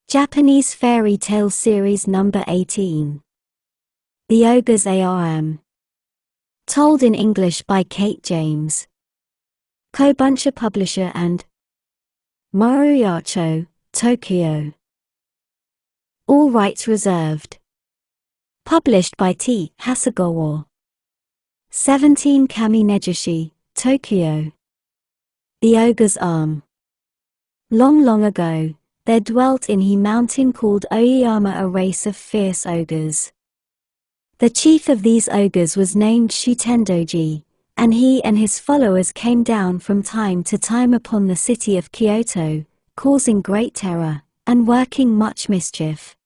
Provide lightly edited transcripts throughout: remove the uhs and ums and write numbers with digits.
Japanese Fairy Tale Series Number 18. The Ogres ARM. Told in English by Kate James. Kobunsha Publisher and Maruyacho, Tokyo. All rights reserved. Published by T. Hasegawa. 17 Kaminejushi, Tokyo. The Ogre's Arm. Long, long ago, there dwelt in a mountain called Oyama a race of fierce ogres. The chief of these ogres was named Shutendoji, and he and his followers came down from time to time upon the city of Kyoto, causing great terror, and working much mischief.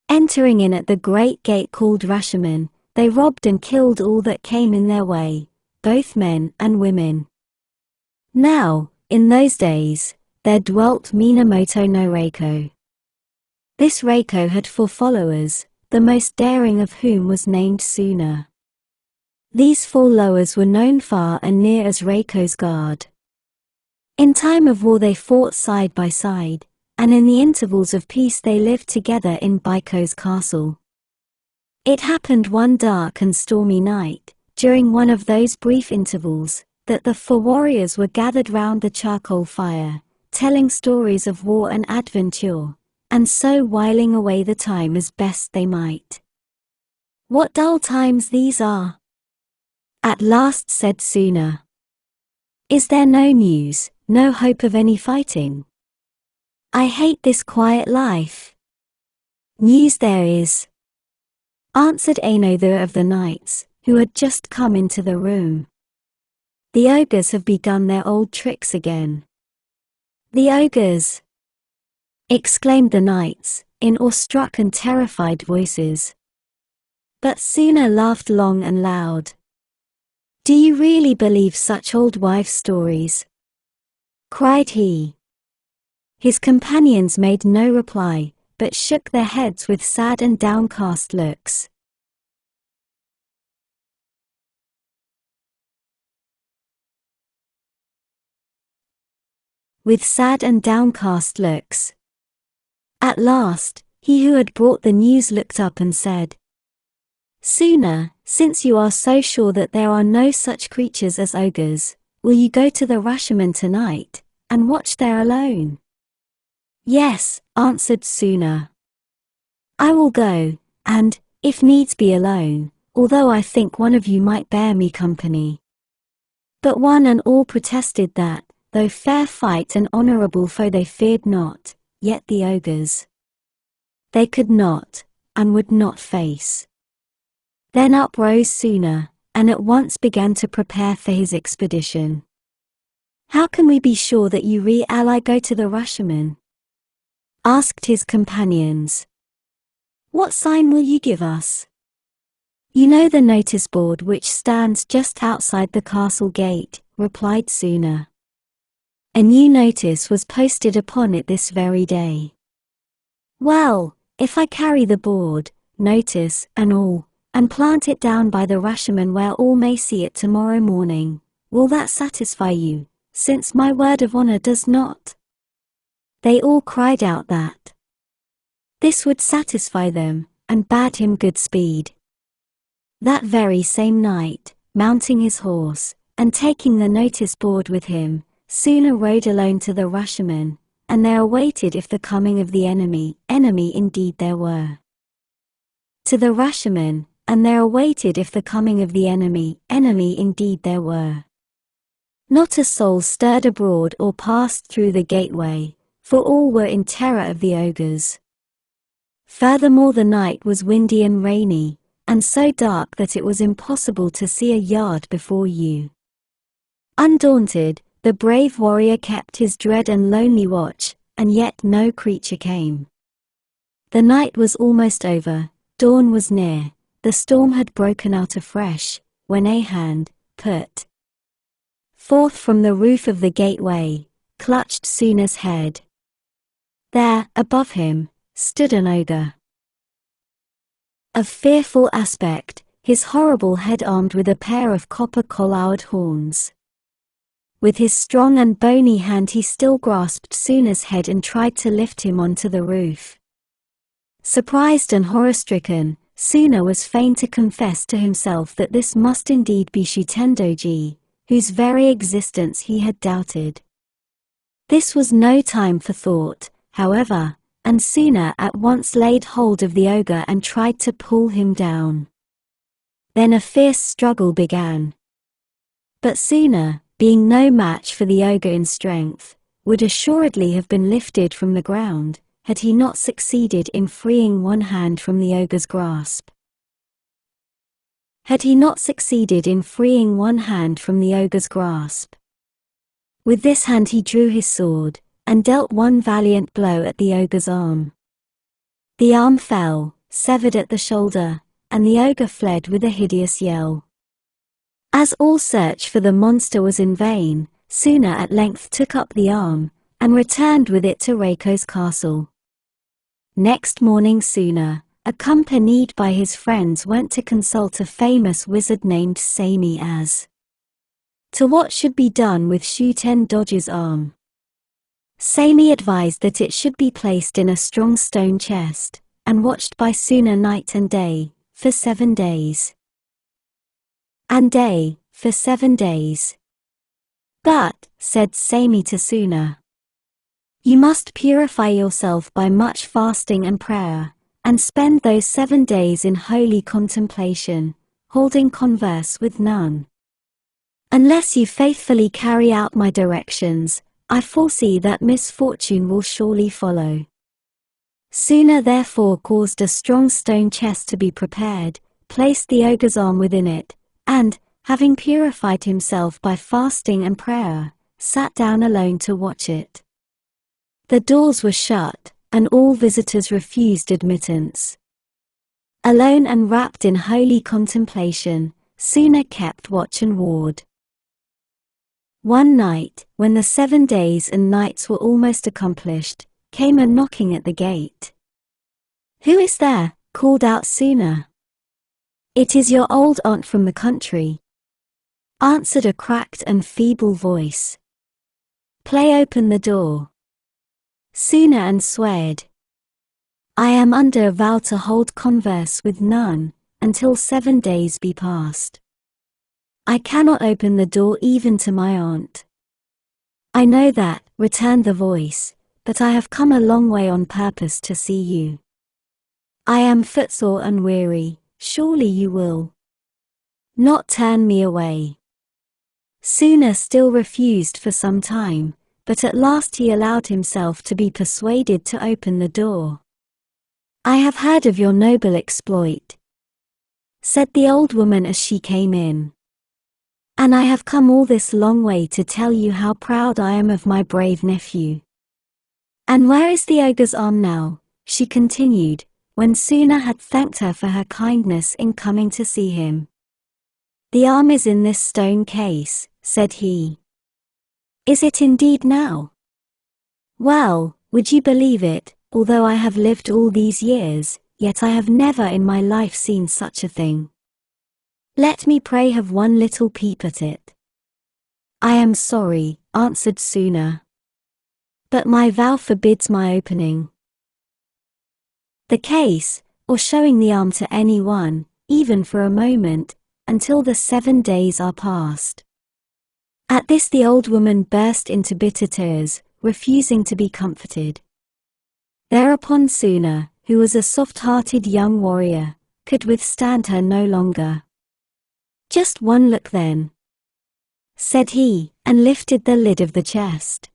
Entering in at the great gate called Rashomon, they robbed and killed all that came in their way, both men and women. Now, in those days, there dwelt Minamoto no Reiko. This Reiko had 4 followers, the most daring of whom was named Suna. These 4 lowers were known far and near as Reiko's guard. In time of war they fought side by side, and in the intervals of peace they lived together in Baiko's castle. It happened one dark and stormy night, during one of those brief intervals, that the 4 warriors were gathered round the charcoal fire, telling stories of war and adventure, and so whiling away the time as best they might. What dull times these are! At last said Suna. Is there no news, no hope of any fighting? I hate this quiet life. News there is, answered another of the knights, who had just come into the room. The ogres have begun their old tricks again. The ogres! Exclaimed the knights, in awestruck and terrified voices. But Suna laughed long and loud. Do you really believe such old wives' stories? Cried he. His companions made no reply, but shook their heads with sad and downcast looks. With sad and downcast looks. At last, he who had brought the news looked up and said, Suna, since you are so sure that there are no such creatures as ogres, will you go to the Rashomon tonight, and watch there alone? Yes, answered Suna. I will go, and, if needs be alone, although I think one of you might bear me company. But one and all protested that, though fair fight and honorable foe they feared not, yet the ogres they could not, and would not face. Then up rose Suna, and at once began to prepare for his expedition. How can we be sure that you really go to the Rashomon? Asked his companions. What sign will you give us? You know the notice board which stands just outside the castle gate, replied Suna. A new notice was posted upon it this very day. Well, if I carry the board, notice, and all, and plant it down by the Rashomon where all may see it tomorrow morning, will that satisfy you, since my word of honor does not? They all cried out that this would satisfy them, and bade him good speed. That very same night, mounting his horse, and taking the notice board with him, Suna rode alone to the Rashomon, and there awaited if the coming of the enemy indeed there were. To the Rashomon, and there awaited if the coming of the enemy indeed there were. Not a soul stirred abroad or passed through the gateway, for all were in terror of the ogres. Furthermore the night was windy and rainy, and so dark that it was impossible to see a yard before you. Undaunted, the brave warrior kept his dread and lonely watch, and yet no creature came. The night was almost over, dawn was near, the storm had broken out afresh, when a hand, put forth from the roof of the gateway, clutched Suna's head. There, above him, stood an ogre. Of fearful aspect, his horrible head armed with a pair of copper-collared horns. With his strong and bony hand he still grasped Suna's head and tried to lift him onto the roof. Surprised and horror-stricken, Suna was fain to confess to himself that this must indeed be Shutendoji, whose very existence he had doubted. This was no time for thought, however, and Suna at once laid hold of the ogre and tried to pull him down. Then a fierce struggle began. But Suna, being no match for the ogre in strength, would assuredly have been lifted from the ground, had he not succeeded in freeing one hand from the ogre's grasp. With this hand he drew his sword, and dealt one valiant blow at the ogre's arm. The arm fell, severed at the shoulder, and the ogre fled with a hideous yell. As all search for the monster was in vain, Suna at length took up the arm, and returned with it to Reiko's castle. Next morning Suna, accompanied by his friends, went to consult a famous wizard named Seimi as to what should be done with Shutendoji's arm. Seimi advised that it should be placed in a strong stone chest, and watched by Suna night and day, for 7 days. But, said Seimi to Suna, you must purify yourself by much fasting and prayer, and spend those 7 days in holy contemplation, holding converse with none. Unless you faithfully carry out my directions, I foresee that misfortune will surely follow. Suna therefore caused a strong stone chest to be prepared, placed the ogre's arm within it, and, having purified himself by fasting and prayer, sat down alone to watch it. The doors were shut, and all visitors refused admittance. Alone and wrapped in holy contemplation, Suna kept watch and ward. One night, when the 7 days and nights were almost accomplished, came a knocking at the gate. "Who is there?" called out Suna. "It is your old aunt from the country," answered a cracked and feeble voice. "Play open the door." Suna answered, "I am under a vow to hold converse with none, until 7 days be past. I cannot open the door even to my aunt." "I know that," returned the voice, "but I have come a long way on purpose to see you. I am footsore and weary, surely you will not turn me away." Suna still refused for some time, but at last he allowed himself to be persuaded to open the door. "I have heard of your noble exploit," said the old woman as she came in, "and I have come all this long way to tell you how proud I am of my brave nephew." "And where is the ogre's arm now?" she continued, when Suna had thanked her for her kindness in coming to see him. "The arm is in this stone case," said he. "Is it indeed now? Well, would you believe it, although I have lived all these years, yet I have never in my life seen such a thing. Let me pray have one little peep at it." "I am sorry," answered Suna, "but my vow forbids my opening the case, or showing the arm to anyone, even for a moment, until the 7 days are past." At this the old woman burst into bitter tears, refusing to be comforted. Thereupon Suna, who was a soft-hearted young warrior, could withstand her no longer. "Just one look then," said he, and lifted the lid of the chest.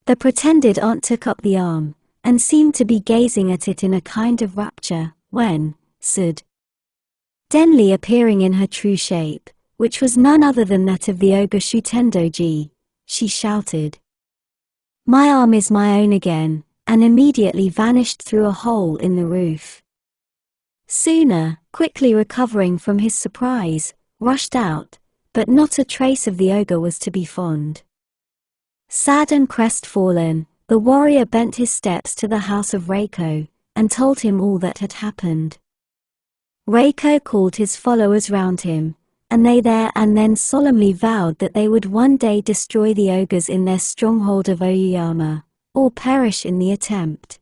The pretended aunt took up the arm, and seemed to be gazing at it in a kind of rapture, when, suddenly appearing in her true shape, which was none other than that of the ogre Shutendoji, she shouted, "My arm is my own again," and immediately vanished through a hole in the roof. Suna, quickly recovering from his surprise, rushed out, but not a trace of the ogre was to be found. Sad and crestfallen, the warrior bent his steps to the house of Reiko, and told him all that had happened. Reiko called his followers round him, and they there and then solemnly vowed that they would one day destroy the ogres in their stronghold of Oyama, or perish in the attempt.